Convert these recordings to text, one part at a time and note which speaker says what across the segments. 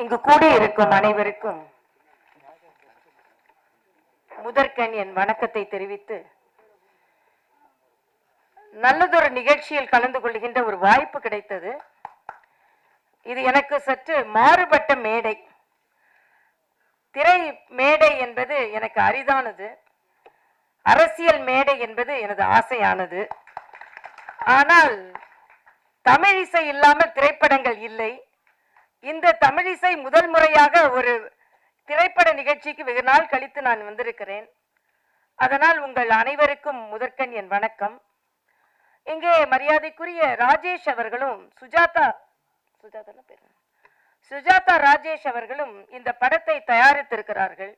Speaker 1: இங்கு கூடியிருக்கும் அனைவருக்கும் முதற்கண் என் வணக்கத்தை தெரிவித்து, நல்லதொரு நிகழ்ச்சியில் கலந்து கொள்கின்ற ஒரு வாய்ப்பு கிடைத்தது. இது எனக்கு சற்று மாறுபட்ட மேடை. திரை மேடை என்பது எனக்கு அரிதானது, அரசியல் மேடை என்பது எனது ஆசையானது. ஆனால் தமிழிசை இல்லாமல் திரைப்படங்கள் இல்லை. இந்த தமிழிசை முதல் முறையாக ஒரு திரைப்பட நிகழ்ச்சிக்கு வெகு நாள் கழித்து நான் வந்திருக்கிறேன். அதனால் உங்கள் அனைவருக்கும் முதற்கண் என் வணக்கம். இங்கே மரியாதைக்குரிய ராஜேஷ் அவர்களும் சுஜாதா ராஜேஷ் அவர்களும் இந்த படத்தை தயாரித்திருக்கிறார்கள்.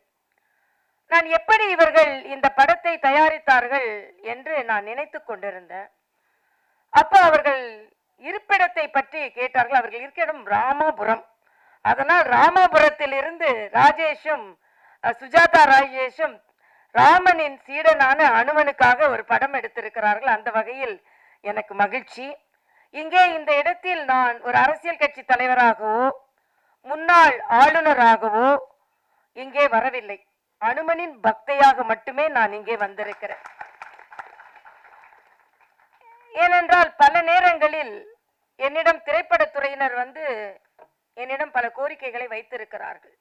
Speaker 1: நான் எப்படி இவர்கள் இந்த படத்தை தயாரித்தார்கள் என்று நான் நினைத்து கொண்டிருந்தேன். அப்போ அவர்கள் இருப்பிடத்தை பற்றி கேட்டார்கள். அவர்கள் இருக்கிற இடம் ராமாபுரம். அதனால் ராமாபுரத்தில் இருந்து ராஜேஷும் சுஜாதா ராஜேஷும் ராமனின் சீடனான அனுமனுக்காக ஒரு படம் எடுத்திருக்கிறார்கள். அந்த வகையில் எனக்கு மகிழ்ச்சி. இங்கே இந்த இடத்தில் நான் ஒரு அரசியல் கட்சி தலைவராகவோ முன்னாள் ஆளுநராகவோ இங்கே வரவில்லை. அனுமனின் பக்தையாக மட்டுமே நான் இங்கே வந்திருக்கிறேன். ஏனென்றால் பல நேரங்களில் என்னிடம் திரைப்படத்துறையினர் என்னிடம் பல கோரிக்கைகளை வைத்திருக்கிறார்கள்.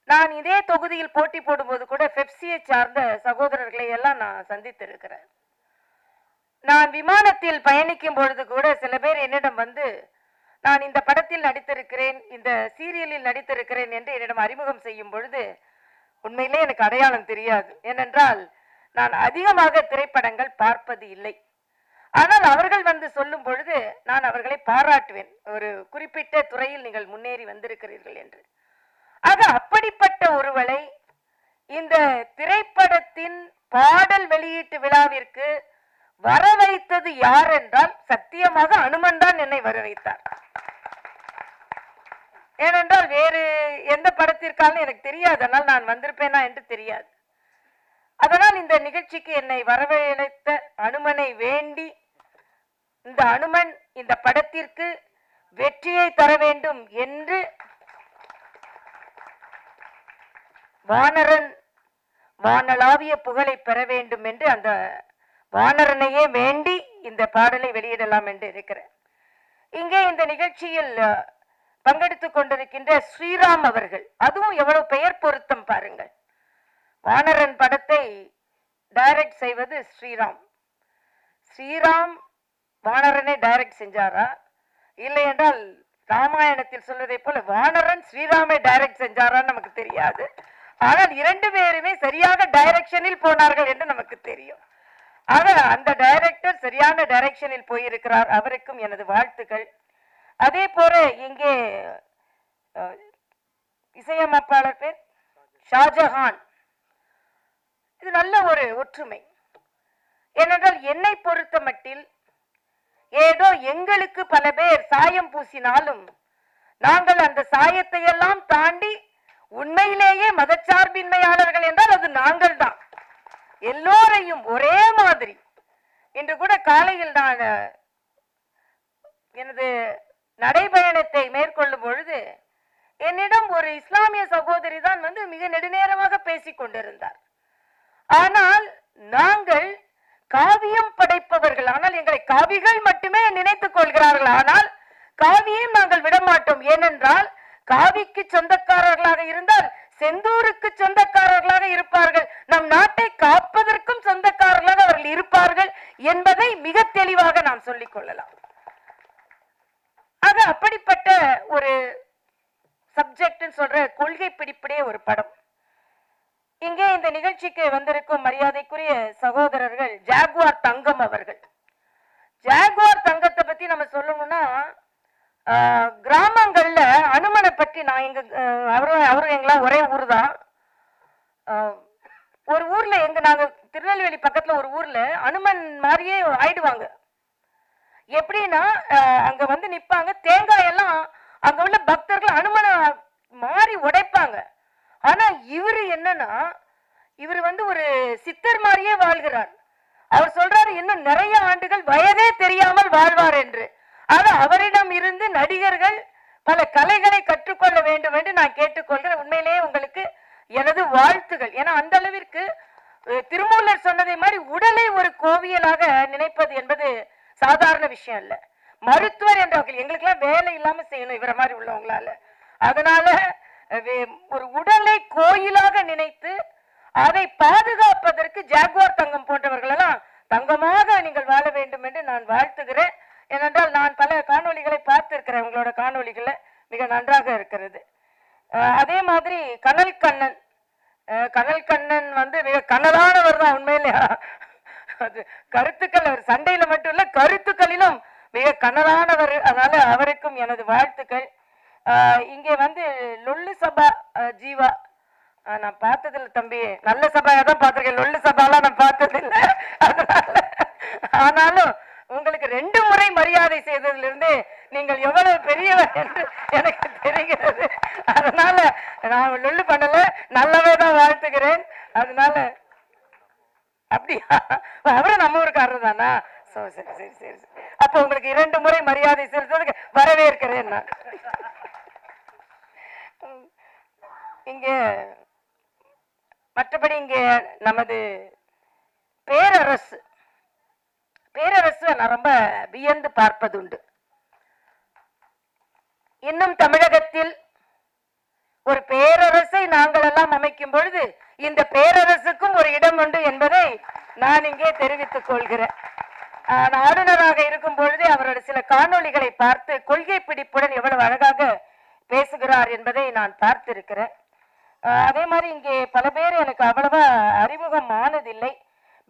Speaker 1: நான் இதே தொகுதியில் போட்டி போடும்போது கூட பெப்சியை சார்ந்த சகோதரர்களை எல்லாம் நான் சந்தித்திருக்கிறேன். நான் விமானத்தில் பயணிக்கும் பொழுது கூட சில பேர் என்னிடம் நான் இந்த படத்தில் நடித்திருக்கிறேன், இந்த சீரியலில் நடித்திருக்கிறேன் என்று என்னிடம் அறிமுகம் செய்யும் பொழுது உண்மையிலே எனக்கு அடையாளம் தெரியாது. ஏனென்றால் நான் அதிகமாக திரைப்படங்கள் பார்ப்பது இல்லை. ஆனால் அவர்கள் சொல்லும் பொழுது நான் அவர்களை பாராட்டுவேன். ஒரு குறிப்பிட்ட துறையில் நீங்கள் முன்னேறி வந்திருக்கிறீர்கள் என்று. ஆக அப்படிப்பட்ட ஒருவரை இந்த திரைப்படத்தின் பாடல் வெளியீட்டு விழாவிற்கு வர வைத்தது யார் என்றால் சத்தியமாக அனுமன் தான் என்னை வர வைத்தார். ஏனென்றால் வேறு எந்த படத்திற்காலும் எனக்கு தெரியாது. அதனால் நான் வந்திருப்பேனா என்று தெரியாது. அதனால் இந்த நிகழ்ச்சிக்கு என்னை வரவழைத்த அனுமனை வேண்டி, இந்த அனுமன் இந்த படத்திற்கு வெற்றியை தர வேண்டும் என்று வானரன் வானளாவிய புகழை பெற வேண்டும் என்று அந்த வானரனையே வேண்டி இந்த பாடலை வெளியிடலாம் என்று இருக்கிறேன். இங்கே இந்த நிகழ்ச்சியில் பங்கெடுத்துக் கொண்டிருக்கின்ற ஸ்ரீராம் அவர்கள், அதுவும் எவ்வளவு பெயர் பொருத்தம் பாருங்கள். வானரன் படத்தை டைரக்ட் செய்வது ஸ்ரீராம். ஸ்ரீராம் வானரனை டைரக்ட் செஞ்சாரா, இல்லை என்றால் ராமாயணத்தில் சொல்வதை போல வானரன் ஸ்ரீராமை டைரக்ட் செஞ்சாரான்னு நமக்கு தெரியாது. ஆனால் இரண்டு பேருமே சரியாக டைரக்ஷனில் போனார்கள் என்று நமக்கு தெரியும். ஆக அந்த டைரக்டர் சரியான டைரக்ஷனில் போயிருக்கிறார். அவருக்கும் எனது வாழ்த்துக்கள். அதே போல இங்கே இசையமைப்பாளர் பேர் ஷாஜஹான். இது நல்ல ஒரு ஒற்றுமை. ஏனென்றால் என்னை பொறுத்த மட்டில் ஏதோ எங்களுக்கு பல பேர் சாயம் பூசினாலும் நாங்கள் அந்த சாயத்தை எல்லாம் தாண்டி உண்மையிலேயே மதச்சார்பின்மையாளர்கள் என்றால் அது நாங்கள் தான். எல்லோரையும் ஒரே மாதிரி. இன்று கூட காலையில் நான் எனது நடைபயணத்தை மேற்கொள்ளும் பொழுது என்னிடம் ஒரு இஸ்லாமிய சகோதரி தான் மிக நெடுநேரமாக பேசிக் கொண்டிருந்தார். ஆனால் நாங்கள் காவியம் படைப்பவர்கள், ஆனால் எங்களை காவிகள் மட்டுமே நினைத்துக் கொள்கிறார்கள். ஆனால் காவியம் நாங்கள் விடமாட்டோம். ஏனென்றால் காவிக்கு சொந்தக்காரர்களாக இருந்தால் செந்தூருக்கு சொந்தக்காரர்களாக இருப்பார்கள், நம் நாட்டை காப்பதற்கும் சொந்தக்காரர்களாக அவர்கள் இருப்பார்கள் என்பதை மிக தெளிவாக நாம் சொல்லிக் கொள்ளலாம். ஆக அப்படிப்பட்ட ஒரு சப்ஜெக்ட் சொல்ற கொள்கை பிடிப்படே ஒரு படம். இங்கே இந்த நிகழ்ச்சிக்கு வந்திருக்கும் மரியாதைக்குரிய சகோதரர்கள் ஜாகுவார் தங்கம் அவர்கள். ஜாகுவார் தங்கத்தை பத்தி நம்ம சொல்லணும்னா, கிராமங்கள்ல அனுமனை பற்றி நான் அவரும் எங்கெல்லாம் ஒரே ஊர் தான். ஒரு ஊர்ல நாங்க திருநெல்வேலி பக்கத்துல ஒரு ஊர்ல அனுமன் மாதிரியே ஆயிடுவாங்க. எப்படின்னா அங்க நிப்பாங்க, தேங்காய் எல்லாம் அங்க உள்ள பக்தர்கள் அனுமனை மாறி உடைப்பாங்க. ஆனா இவரு என்னன்னா, இவர் ஒரு சித்தர் மாதிரியே வாழ்கிறார். அவர் சொல்றாரு இன்னும் நிறைய ஆண்டுகள் வயதே தெரியாமல் வாழ்வார் என்று. ஆனா அவரிடம் இருந்து நடிகர்கள் பல கலைகளை கற்றுக்கொண்டு நான் கேட்டுக்கொள்கிறேன். உண்மையிலேயே உங்களுக்கு எனது வாழ்த்துகள். ஏன்னா அந்த அளவிற்கு திருமூலர் சொன்னதை மாதிரி உடலை ஒரு கோவியலாக நினைப்பது என்பது சாதாரண விஷயம் இல்ல. மருத்துவர் என்ற வகையில் எங்களுக்கெல்லாம் வேலை இல்லாம செய்யணும் இவர மாதிரி உள்ளவங்களால. அதனால ஒரு உடலை கோயிலாக நினைத்து அதை பாதுகாப்பதற்கு ஜாகுவார் தங்கம் போன்றவர்கள் எல்லாம் தங்கமாக நீங்கள் வாழ வேண்டும் என்று நான் வாழ்த்துகிறேன். ஏனென்றால் நான் பல காணொளிகளை பார்த்திருக்கிறேன். உங்களோட காணொளிகளை மிக நன்றாக இருக்கிறது. அதே மாதிரி கனல் கண்ணன், கனல் கண்ணன் வந்து மிக கனலானவர் தான் உண்மையிலே. அது கருத்துக்கள் அவர் சண்டையில மட்டும் இல்ல கருத்துக்களிலும் மிக கனலானவர். அதனால அவருக்கும் எனது வாழ்த்துக்கள். இங்கே வந்து லொல்லு சபா ஜீவா நான் பார்த்ததில்லை தம்பி, நல்ல சபாயா தான் பார்த்திருக்கேன், லொல்லு சபாலாம் நான் பார்த்ததில்லை. அதனால ஆனாலும் உங்களுக்கு 2 முறை மரியாதை செய்ததிலிருந்து நீங்கள் எவ்வளவு பெரியவர் என்று எனக்கு தெரிகிறது. அதனால நான் லொல்லு பண்ணல, நல்லாவே தான் வாழ்த்துகிறேன். அதனால அப்படியா, அவரும் நம்ம ஊருக்காரர் தானா? சரி சரி சரி சரி. அப்ப உங்களுக்கு 2 முறை மரியாதை செலுத்துறதுக்கு வரவேற்கிறேன் நான். இங்க மற்றபடி இங்கே நமது பேரரசு நான் ரொம்ப வியந்து பார்ப்பதுண்டு. இன்னும் தமிழகத்தில் ஒரு பேரரசை நாங்கள் எல்லாம் அமைக்கும் பொழுது இந்த பேரரசுக்கும் ஒரு இடம் உண்டு என்பதை நான் இங்கே தெரிவித்துக் கொள்கிறேன். ஆளுநராக இருக்கும் பொழுதே அவரோட சில காணொளிகளை பார்த்து கொள்கை பிடிப்புடன் எவ்வளவு அழகாக பேசுகிறார் என்பதை நான் பார்த்திருக்கிறேன். அதே மாதிரி இங்கே பல பேர் எனக்கு அவ்வளவா அறிமுகம் ஆனதில்லை.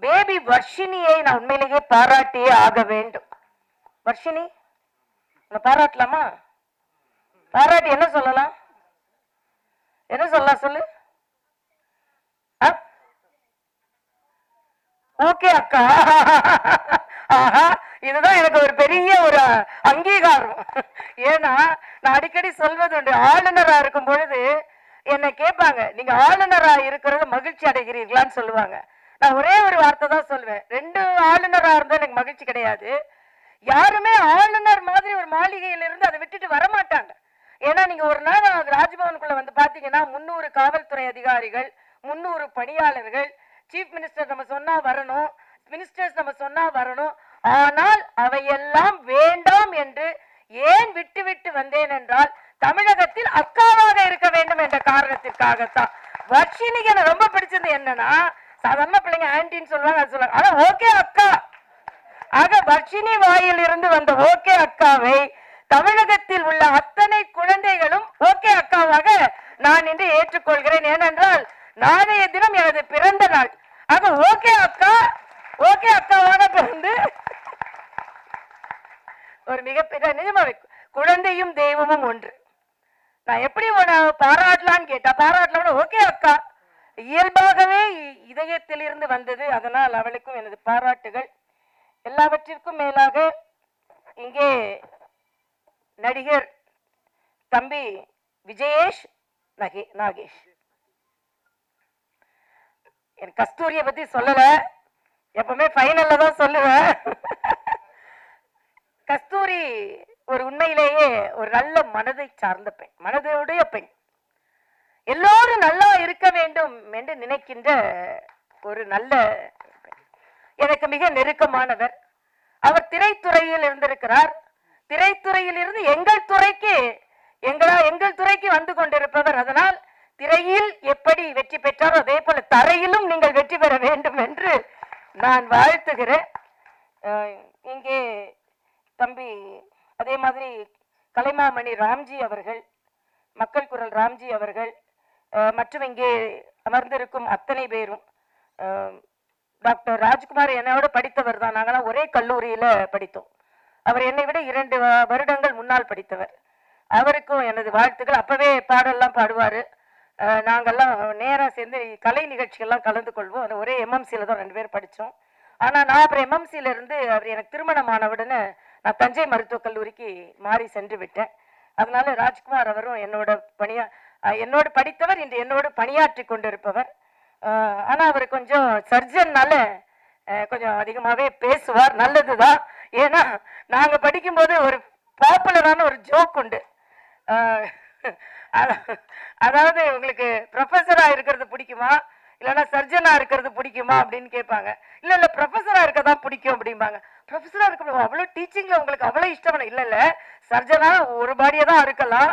Speaker 1: பேபி வர்ஷினியை நான் உண்மையிலேயே பாராட்டியே ஆக வேண்டும். வர்ஷினி பாராட்டலாமா? பாராட்டி என்ன சொல்லலாம்? என்ன சொல்லலாம் சொல்லு. ஓகே அக்கா, ஆஹா, இதுதான் எனக்கு ஒரு பெரிய ஒரு அங்கீகாரம். ஏன்னா நான் அடிக்கடி சொல்வது உண்டு, ஆளுநரா இருக்கும் பொழுது என்ன கேட்பாங்க, நீங்க ஆளுநரா இருக்கிறது மகிழ்ச்சி அடைகிறீர்களான்னு சொல்லுவாங்க. நான் ஒரே ஒரு வார்த்தை தான் சொல்லுவேன், 2 ஆளுநரா இருந்தா எனக்கு மகிழ்ச்சி கிடையாது. யாருமே ஆளுநர் மாதிரி ஒரு மாளிகையில இருந்து அதை விட்டுட்டு வரமாட்டாங்க. ஏன்னா நீங்க ஒரு நாள் ராஜ்பவனுக்குள்ள வந்து பாத்தீங்கன்னா 300 காவல்துறை அதிகாரிகள், 300 பணியாளர்கள், சீஃப் மினிஸ்டர் நம்ம சொன்னா வரணும், மினிஸ்டர்ஸ் நம்ம சொன்னா வரணும். ஆனால் அவையெல்லாம் வேண்டாம் என்று ஏன் விட்டு விட்டு வந்தேன் என்றால் தமிழகத்தில் அக்காவாக இருக்க வேண்டும் என்ற காரணத்திற்காகத்தான். வர்ஷினிக்கு எனக்கு ரொம்ப பிடிச்சது என்னன்னா, சாதாரண பிள்ளைங்க ஆன்டின்னு சொல்லுவாங்க, அது சொல்லுவாங்க, ஆனா ஓகே அக்கா. ஆக வர்ஷினி வாயில் இருந்து வந்த ஓகே அக்காவை தமிழகத்தில் உள்ள அத்தனை குழந்தைகளும் ஓகே அக்காவாக நான் இன்று ஏற்றுக்கொள்கிறேன். ஏனென்றால் நாளைய தினம் எனது பிறந்த நாள். ஆக ஓகே அக்கா, ஓகே அக்காவாக பிறந்து ஒரு மிகப்பெரிய நிஜமாவே குழந்தையும் தெய்வமும் ஒன்று. நான் எப்படி பாராட்டலான்னு கேட்டா பாராட்டலாம், ஓகே அக்கா இயல்பாகவே இதயத்தில் இருந்து வந்தது. அதனால் அவளுக்கும் எனது பாராட்டுகள். எல்லாவற்றிற்கும் மேலாக இங்கே நடிகர் தம்பி விஜயேஷ் நாகேஷ், என் கஸ்தூரிய பத்தி சொல்லல, எப்பவுமே ஃபைனல்ல தான் சொல்லுவேன். கஸ்தூரி ஒரு உண்மையிலேயே ஒரு நல்ல மனதை சார்ந்த பெண், மனதுடைய பெண், எல்லோரும் நல்லா இருக்க வேண்டும் என்று நினைக்கின்ற ஒரு நல்ல பெண். எனக்கு மிக நெருக்கமானவர். அவர் திரைத்துறையில் இருந்திருக்கிறார். திரைத்துறையில் இருந்து எங்கள் துறைக்கு வந்து கொண்டிருப்பவர். அதனால் திரையில் எப்படி வெற்றி பெற்றாரோ அதே போல தரையிலும் நீங்கள் வெற்றி பெற வேண்டும் என்று நான் வாழ்த்துகிறேன். இங்கே தம்பி அதே மாதிரி கலைமாமணி ராம்ஜி அவர்கள், மக்கள் குரல் ராம்ஜி அவர்கள், மற்றும் இங்கே அமர்ந்திருக்கும் அத்தனை பேரும், டாக்டர் ராஜ்குமார் என்னோட படித்தவர் தான். நாங்களாம் ஒரே கல்லூரியில படித்தோம். அவர் என்னை விட 2 வருடங்கள் முன்னால் படித்தவர். அவருக்கும் எனது வாழ்த்துக்கள். அப்பவே பாடெல்லாம் பாடுவாரு. நாங்கெல்லாம் நேராக சேர்ந்து கலை நிகழ்ச்சிகள்லாம் கலந்து கொள்வோம். அது ஒரே எம்எம்சியில தான் 2 பேர் படித்தோம். ஆனால் நான் அப்புறம் எம்எம்சியில இருந்து அவர் எனக்கு திருமணமானவுடனே நான் தஞ்சை மருத்துவக் கல்லூரிக்கு மாறி சென்று விட்டேன். அதனால ராஜ்குமார் அவரும் என்னோடு படித்தவர், இன்று என்னோடு பணியாற்றி கொண்டிருப்பவர். ஆனால் அவர் கொஞ்சம் சர்ஜன்னால கொஞ்சம் அதிகமாகவே பேசுவார். நல்லதுதான். ஏன்னா நாங்கள் படிக்கும்போது ஒரு பாப்புலரான ஒரு ஜோக் உண்டு. அதாவது உங்களுக்கு ப்ரொஃபஸரா இருக்கிறது பிடிக்குமா இல்லைன்னா சர்ஜனா இருக்கிறது பிடிக்குமா அப்படின்னு கேட்பாங்க. இல்ல ப்ரொஃபஸரா இருக்கதான் பிடிக்கும் அப்படிம்பாங்க. ப்ரொஃபஸரா இருக்க அவ்வளவு டீச்சிங்ல உங்களுக்கு அவ்வளவு இஷ்டம் இல்ல சர்ஜனா ஒரு பாடியா தான் இருக்கலாம்,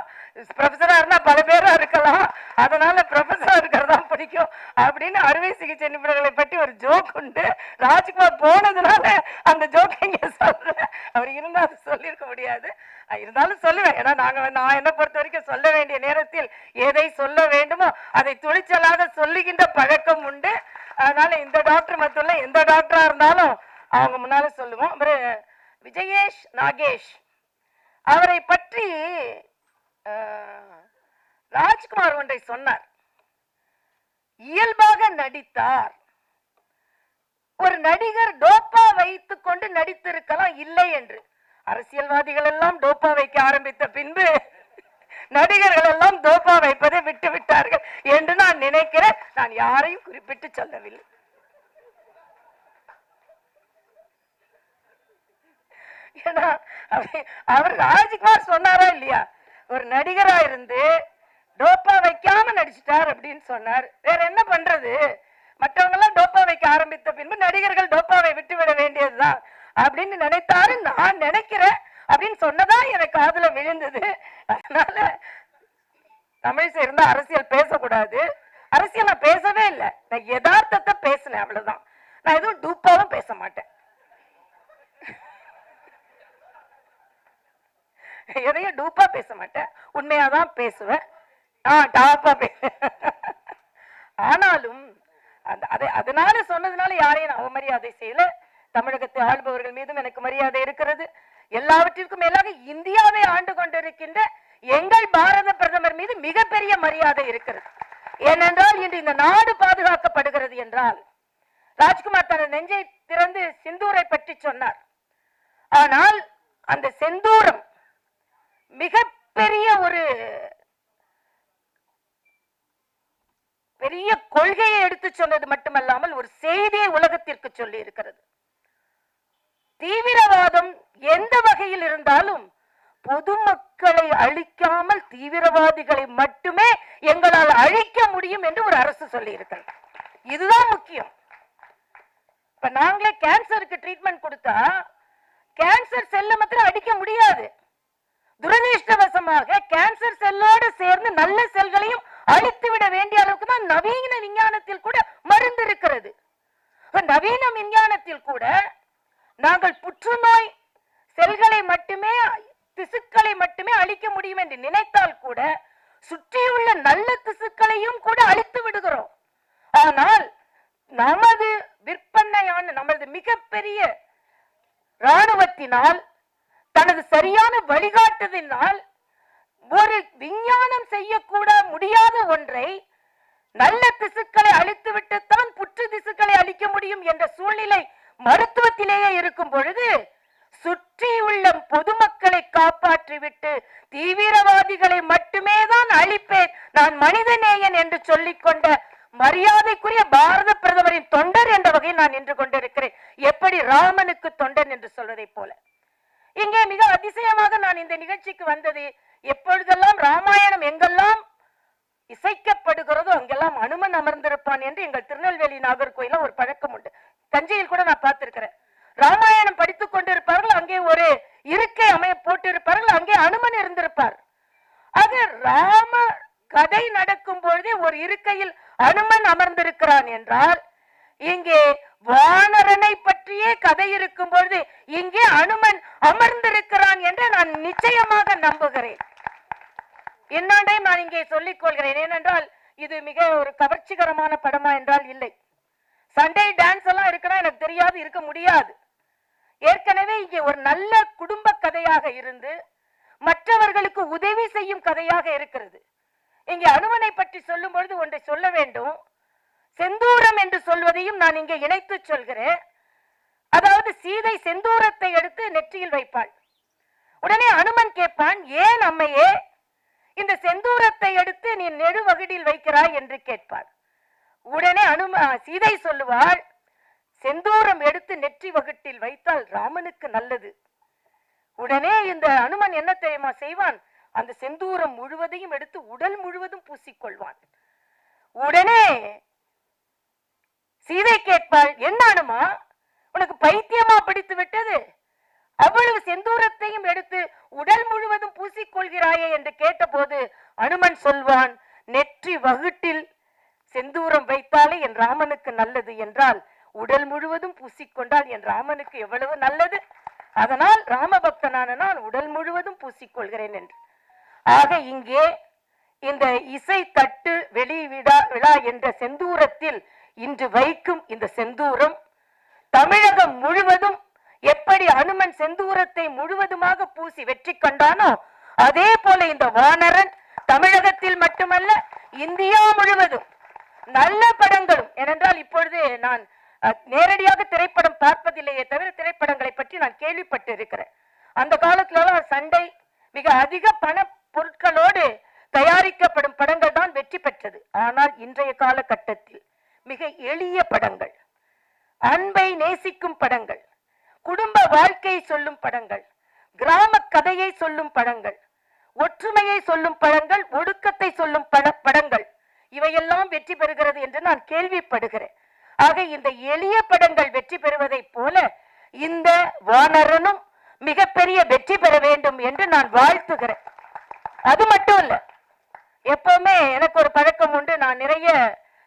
Speaker 1: ப்ரொஃபஸரா இருந்தா பல பேரா இருக்கலாம், அதனால ப்ரொஃபஸரா இருக்கிறதா பிடிக்கும் அப்படின்னு அறுவை சிகிச்சை நிபுணர்களை பற்றி ஒரு ஜோக் உண்டு. ராஜ்குமார் போனதுனால அந்த ஜோக் இங்க சொல்றேன். அவர் இருந்தா அது சொல்லியிருக்க முடியாது, இருந்தாலும் சொல்லுவேன். ஏன்னா நான் என்ன பொறுத்த வரைக்கும் சொல்ல வேண்டிய நேரத்தில் எதை சொல்ல வேண்டுமோ அதை துணிச்சலாக சொல்லுகின்ற பழக்கம் உண்டு. அதனால இந்த டாக்டர் மட்டும் இல்ல, எந்த டாக்டரா இருந்தாலும் அவங்க முன்னால சொல்லுவோம். அப்புறம் விஜயேஷ் நாகேஷ் அவரை பற்றி ராஜ்குமார் ஒன்றை சொன்னார். இயல்பாக நடித்தார். ஒரு நடிகர் டோப்பா வைத்துக் கொண்டு நடித்திருக்கலாம் இல்லை என்று. அரசியல்வாதிகள் எல்லாம் டோப்பா வைக்க ஆரம்பித்த பின்பு நடிகர்கள் எல்லாம் டோப்பா வைப்பதை விட்டு விட்டார்கள் என்று நான் நினைக்கிறேன். நான் யாரையும் குறிப்பிட்டு சொல்லவில்லை. ஏன்னா அவர் ராஜ்குமார் சொன்னாரா இல்லையா, ஒரு நடிகரா இருந்து டோப்பா வைக்காம நடிச்சிட்டார் அப்படின்னு சொன்னார். வேற என்ன பண்றது, மற்றவங்க எல்லாம் டோப்பா வைக்க ஆரம்பித்த பின்பு நடிகர்கள் டோப்பாவை விட்டு விட வேண்டியதுதான் அப்படின்னு நினைத்தாரு. நான் நினைக்கிறேன் அப்படின்னு சொன்னதா எனக்கு காதுல விழுந்தது. அதனால தமிழ் சேர்ந்த அரசியல் பேசக்கூடாது. அரசியல் நான் பேசவே இல்லை, நான் யதார்த்தத்தை பேசினேன், அவ்வளவுதான். நான் எதுவும் டூப்பாவும் பேச மாட்டேன், எதையும் டூப்பா பேச மாட்டேன், உண்மையாதான் பேசுவேன். ஆனாலும் அதனால சொன்னதுனால யாரையும் அவமரியாதை செய்யல. தமிழகத்தை ஆள்பவர்கள் மீதும் எனக்கு மரியாதை இருக்கிறது. எல்லாவற்றிற்கும் மேலாக இந்தியாவை ஆண்டு கொண்டிருக்கின்ற எங்கள் பாரத பிரதமர் மீது மிகப்பெரிய மரியாதை இருக்கிறது. ஏனென்றால் இன்று இந்த நாடு பாதுகாக்கப்படுகிறது என்றால், ராஜ்குமார் தனது நெஞ்சை திறந்து செந்தூரை பற்றி சொன்னார். ஆனால் அந்த செந்தூரம் மிகப்பெரிய ஒரு பெரிய கொள்கையை எடுத்து சொன்னது மட்டுமல்லாமல் ஒரு செய்தியை உலகத்திற்கு சொல்லி இருக்கிறது. தீவிரவாதம் எந்த வகையில் இருந்தாலும் பொதுமக்களை அழிக்காமல் தீவிரவாதிகளை மட்டுமே எங்களால் அழிக்க முடியும் என்று ஒரு அரசு சொல்லி இருக்கிறது. இதுதான் முக்கியம். இப்ப நாங்களே கேன்சருக்கு ட்ரீட்மெண்ட் கொடுத்தா கேன்சர் செல்ல மாத்திரம் அடிக்க முடியாது. துரதிருஷ்டவசமாக கேன்சர் செல்லோடு சேர்ந்து நல்ல செல்களையும் அழித்து விட வேண்டிய அளவுக்கு தான் நவீன விஞ்ஞானத்தில் கூட மருந்து இருக்கிறது. நவீன விஞ்ஞானத்தில் கூட நாங்கள் புற்றுநோய் செல்களை மட்டுமே திசுக்களை மட்டுமே அழிக்க முடியும் என்று நினைத்தால் கூட சுற்றியுள்ள நல்ல திசுக்களையும் கூட அழித்து விடுகிறோம். ஆனால் நமது விற்பனையான நமது மிகப்பெரிய ராணுவத்தினால் தனது சரியான வழிகாட்டுதலினால் ஒரு விஞ்ஞானம் செய்யக்கூட முடியாத ஒன்றை நல்ல திசுக்களை அழித்து விட்டுத்தான் புற்று திசுக்களை அழிக்க முடியும் என்ற சூழ்நிலை மருத்துவத்திலேயே இருக்கும் பொழுது சுற்றியுள்ள பொதுமக்களை காப்பாற்றிவிட்டு தீவிரவாதிகளை மட்டுமே தான் அழிப்பேன், நான் மனிதநேயன் என்று சொல்லிக் கொண்ட மரியாதைக்குரிய பாரத பிரதமரின் தொண்டர் என்ற வகையில் நான் நின்று கொண்டிருக்கிறேன். எப்படி ராமனுக்கு தொண்டன் என்று சொல்வதை போல. இங்கே மிக அதிசயமாக நான் இந்த நிகழ்ச்சிக்கு வந்தது, எப்பொழுதெல்லாம் ராமாயணம் எங்கெல்லாம் இசைக்கப்படுகிறதோ அங்கெல்லாம் அனுமன் அமர்ந்திருப்பான் என்று எங்கள் திருநெல்வேலி நாகர்கோயில ஒரு பழக்கம் உண்டு. தஞ்சையில் கூட நான் பார்த்திருக்கிறேன். ராமாயணம் படித்துக் கொண்டிருப்பார்கள், அங்கே ஒரு இருக்கை போட்டு இருப்பார்கள், அங்கே அனுமன் இருந்திருப்பார். ஆக ராம கதை நடக்கும் பொழுதே ஒரு இருக்கையில் அனுமன் அமர்ந்திருக்கிறான் என்றால், இங்கே வானரனை பற்றியே கதை இருக்கும் பொழுது இங்கே அனுமன் அமர்ந்திருக்கிறான் என்று நான் நிச்சயமாக நம்புகிறேன். என்னண்டையும் நான் இங்கே சொல்லிக் கொள்கிறேன். ஏனென்றால் இது மிக ஒரு கவர்ச்சிகரமான படமா என்றால் இல்லை. சண்டே டான்ஸ் எல்லாம் இருக்குன்னா எனக்கு தெரியாது, இருக்க முடியாது. ஏற்கனவே இங்கே ஒரு நல்ல குடும்ப கதையாக இருந்து மற்றவர்களுக்கு உதவி செய்யும் கதையாக இருக்கிறது. இங்கே அனுமனை பற்றி சொல்லும் பொழுது ஒன்றை சொல்ல வேண்டும். செந்தூரம் என்று சொல்வதையும் நான் இங்கே இணைத்து சொல்கிறேன். அதாவது சீதை செந்தூரத்தை எடுத்து நெற்றியில் வைப்பாள். உடனே அனுமன் கேட்பான், ஏன் அம்மையே இந்த செந்தூரத்தை எடுத்து நீ நெடுவகுடில் வைக்கிறாய் என்று கேட்பாள். உடனே சீதை சொல்லுவாள், செந்தூரம் எடுத்து நெற்றி வகுட்டில் வைத்தால் ராமனுக்கு நல்லது. உடனே இந்த அனுமன் என்ன தெரியுமா செய்வான், அந்த செந்தூரம் முழுவதையும் எடுத்து உடல் முழுவதும் பூசிக்கொள்வான். உடனே சீதை கேட்பாள், என்னானுமா உனக்கு பைத்தியமா பிடித்து விட்டது? அவ்வளவு செந்தூரத்தையும் எடுத்து உடல் முழுவதும் பூசிக்கொள்கிறாயே என்று கேட்டபோது அனுமன் சொல்வான், நெற்றி வகுட்டில் செந்தூரம் வைத்தாலே என் ராமனுக்கு நல்லது என்றால் உடல் முழுவதும் பூசிக்கொண்டால் என் ராமனுக்கு எவ்வளவு நல்லது. அதனால் ராமபக்தனான நான் உடல் முழுவதும் பூசிக்கொள்கிறேன் என்று. ஆக இங்கே இந்த இசை தட்டு விழா என்ற செந்தூரத்தில் இன்று வைக்கும் இந்த செந்தூரம் தமிழகம் முழுவதும் எப்படி அனுமன் செந்தூரத்தை முழுவதுமாக பூசி வெற்றி கண்டானோ அதே போல இந்த வானரன் தமிழகத்தில் மட்டுமல்ல இந்தியா முழுவதும் நல்ல படங்களும், ஏனென்றால் இப்பொழுது நான் நேரடியாக திரைப்படம் பார்ப்பதில்லையே தவிர திரைப்படங்களை பற்றி நான் கேள்விப்பட்டு இருக்கிறேன். அந்த காலத்துல சண்டை மிக அதிக பண பொருட்களோடு தயாரிக்கப்படும் படங்கள் தான் வெற்றி பெற்றது. ஆனால் இன்றைய காலகட்டத்தில் மிக எளிய படங்கள், அன்பை நேசிக்கும் படங்கள், குடும்ப வாழ்க்கையை சொல்லும் படங்கள், கிராம கதையை சொல்லும் படங்கள், ஒற்றுமையை சொல்லும் படங்கள், ஒடுக்கத்தை சொல்லும் படங்கள் இவையெல்லாம் வெற்றி பெறுகிறது என்று நான் கேள்விப்படுகிறேன். ஆக இந்த எளிய படங்கள் வெற்றி பெறுவதை போல இந்த வானரனும் மிகப்பெரிய வெற்றி பெற வேண்டும் என்று நான் வாழ்த்துகிறேன். அது மட்டும் இல்ல, எப்பவுமே எனக்கு ஒரு பழக்கம் உண்டு. நான் நிறைய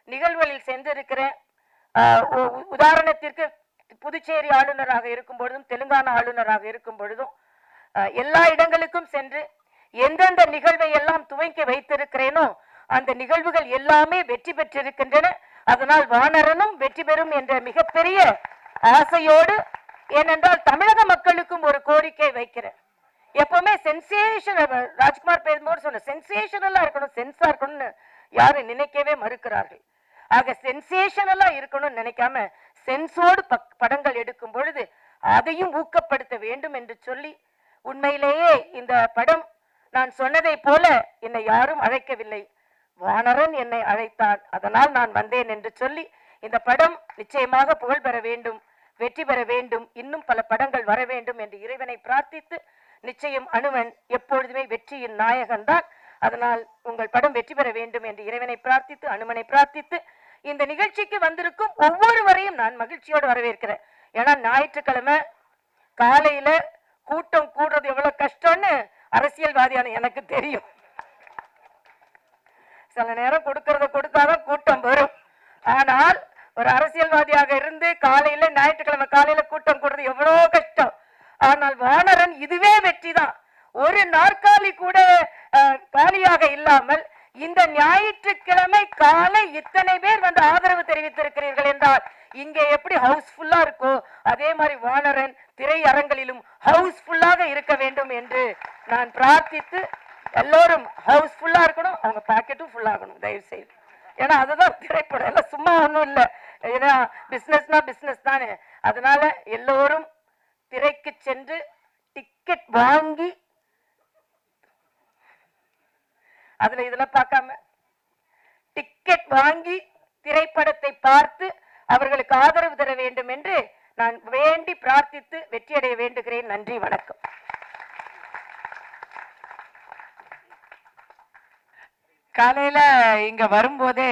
Speaker 1: நிகழ்வுகளில் சென்றிருக்கிறேன். உதாரணத்திற்கு புதுச்சேரி ஆளுநராக இருக்கும் பொழுதும் தெலுங்கானா ஆளுநராக இருக்கும் பொழுதும் எல்லா இடங்களுக்கும் சென்று எந்தெந்த நிகழ்வை எல்லாம் துவங்கி வைத்திருக்கிறேனோ அந்த நிகழ்வுகள் எல்லாமே வெற்றி பெற்றிருக்கின்றன. அதனால் வானரனும் வெற்றி பெறும் என்ற மிகப்பெரிய ஆசையோடு, ஏனென்றால் தமிழக மக்களுக்கும் ஒரு கோரிக்கை வைக்கிறேன். எப்பவுமே சென்சேஷனல், ராஜ்குமார் பேசும்போது சொன்ன சென்சேஷனலா இருக்கணும், சென்சா இருக்கணும்னு யாரும் நினைக்கவே மறுக்கிறார்கள். ஆக சென்சேஷனலா இருக்கணும்னு நினைக்காம சென்சோடு படங்கள் எடுக்கும் பொழுது அதையும் ஊக்கப்படுத்த வேண்டும் என்று சொல்லி, உண்மையிலேயே இந்த படம் நான் சொன்னதை போல என்னை யாரும் அழைக்கவில்லை, வானரன் என்னை அழைத்தான், அதனால் நான் வந்தேன் என்று சொல்லி இந்த படம் நிச்சயமாக புகழ் பெற வேண்டும், வெற்றி பெற வேண்டும், இன்னும் பல படங்கள் வர வேண்டும் என்று இறைவனை பிரார்த்தித்து, நிச்சயம் அனுமன் எப்பொழுதுமே வெற்றியின் நாயகன் தான். அதனால் உங்கள் படம் வெற்றி பெற வேண்டும் என்று இறைவனை பிரார்த்தித்து, அனுமனை பிரார்த்தித்து, இந்த நிகழ்ச்சிக்கு வந்திருக்கும் ஒவ்வொருவரையும் நான் மகிழ்ச்சியோடு வரவேற்கிறேன். ஏன்னா ஞாயிற்றுக்கிழமை காலையில கூட்டம் கூடுறது எவ்வளவு கஷ்டம்னு அரசியல்வாதியான எனக்கு தெரியும். சில நேரம் கொடுக்கறத கொடுத்தாதான் கூட்டம் வரும். ஆனால் ஒரு அரசியல்வாதியாக இருந்து காலையில ஞாயிற்றுக்கிழமை காலையில கூட்டம் கூடுறது எவ்வளவு கஷ்டம். ஆனால் வானரன் இதுவே வெற்றி தான். ஒரு நாற்காலி கூட காலியாக இல்லாமல் இந்த ஞாயிற்றுக்கிழமை காலை இத்தனை பேர் வந்து ஆதரவு தெரிவித்திருக்கிறீர்கள் என்றால் இங்கே எப்படி ஹவுஸ்ஃபுல்லா இருக்கோ அதே மாதிரி வானரன் திரையரங்களிலும் ஹவுஸ்ஃபுல்லாக இருக்க வேண்டும் என்று நான் பிரார்த்தித்து, எல்லோரும் ஹவுஸ்ஃபுல்லா இருக்கணும், அவங்க பாக்கெட்டும் ஃபுல் ஆகணும் தயவு செய்து. ஏன்னா அதுதான் திரைப்படம், எல்லாம் சும்மா ஒன்றும் இல்லை. ஏன்னா பிசினஸ்னா பிசினஸ் தானே. அதனால எல்லோரும் திரைக்கு சென்று டிக்கெட் வாங்கி, அதுல இதெல்லாம் பார்க்காம டிக்கெட் வாங்கி திரைப்படத்தை பார்த்து அவர்களுக்கு ஆதரவு தர வேண்டும் என்று நான் வேண்டி பிரார்த்தித்து வெற்றியடைய வேண்டுகிறேன். நன்றி, வணக்கம்.
Speaker 2: காலையில இங்க வரும்போதே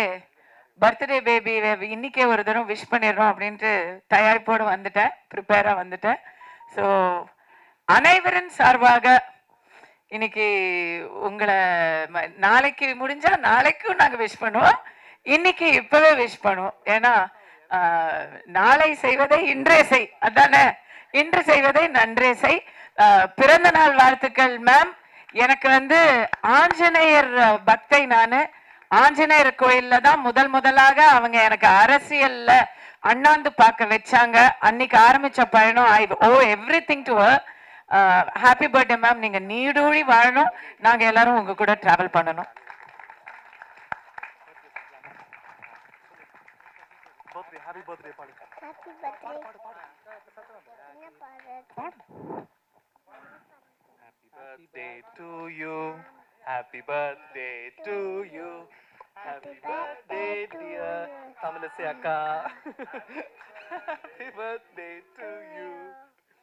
Speaker 2: பர்த்டே பேபி இன்னைக்கே ஒரு தடவை விஷ் பண்ணிடுறோம் அப்படின்ட்டு தயாரிப்போடு வந்துட்டேன், ப்ரிப்பேரா வந்துட்டேன். ஸோ அனைவரின் சார்பாக இன்னைக்கு உங்களை நாளைக்கு முடிஞ்சா நாளைக்கும் நாங்க விஷ் பண்ணுவோம், இன்னைக்கு இப்பவே விஷ் பண்ணுவோம். ஏன்னா நாளை செய்வதை இன்றே செய், அதானே, இன்று செய்வதை நன்றே செய். பிறந்த நாள் வாழ்த்துக்கள் மேம். எனக்கு வந்து ஆஞ்சநேயர் பக்தை, நானு ஆஞ்சநேயர் கோயில்ல தான் முதலாக அவங்க எனக்கு அரசியல்ல அண்ணாந்து பார்க்க வச்சாங்க. அன்னைக்கு ஆரம்பிச்ச பயணம். I owe everything to her. Happy birthday ma'am. நீங்க நீடூழி வாழணும், நாங்க எல்லாரும் உங்க கூட டிராவல் பண்ணணும்.
Speaker 3: Happy birthday பாடு. Happy birthday. என்ன பாடு? Happy birthday to you. Happy birthday to you. Happy birthday dear Tamilisai அக்கா. Happy birthday to